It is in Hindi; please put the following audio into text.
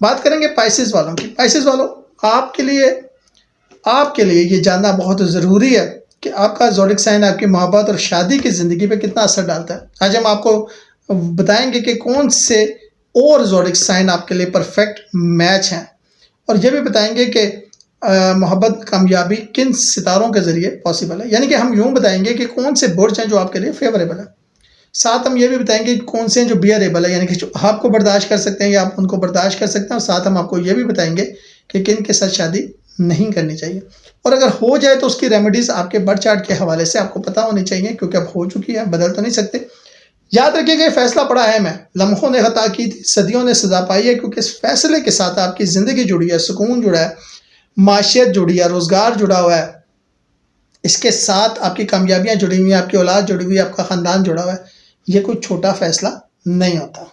बात करेंगे पाइसेस वालों की। पाइसेस वालों, आपके लिए ये जानना बहुत ज़रूरी है कि आपका ज़ोडिक साइन आपकी मोहब्बत और शादी की ज़िंदगी पे कितना असर डालता है। आज हम आपको बताएंगे कि कौन से और ज़ोडिक साइन आपके लिए परफेक्ट मैच हैं, और ये भी बताएंगे कि मोहब्बत कामयाबी किन सितारों के ज़रिए पॉसिबल है। यानी कि हम यूँ बताएंगे कि कौन से बुर्ज हैं जो आपके लिए फेवरेबल है। साथ हम ये भी बताएंगे कि कौन से हैं जो बियरेबल है, यानी कि जो आपको बर्दाश्त कर सकते हैं या आप उनको बर्दाश्त कर सकते हैं। और साथ हम आपको ये भी बताएंगे कि किन के साथ शादी नहीं करनी चाहिए, और अगर हो जाए तो उसकी रेमेडीज़ आपके बर्थ चार्ट के हवाले से आपको पता होनी चाहिए, क्योंकि अब हो चुकी है, बदल तो नहीं सकते। याद रखिएगा, ये फैसला पड़ा है मैं, लम्हों ने खता की थी, सदियों ने सजा पाई है, क्योंकि इस फैसले के साथ आपकी ज़िंदगी जुड़ी है, सुकून जुड़ा है, माशियत जुड़ी है, रोज़गार जुड़ा हुआ है, इसके साथ आपकी कामयाबियाँ जुड़ी हुई हैं, आपकी औलाद जुड़ी हुई है, आपका ख़ानदान जुड़ा हुआ है। ये कोई छोटा फैसला नहीं होता।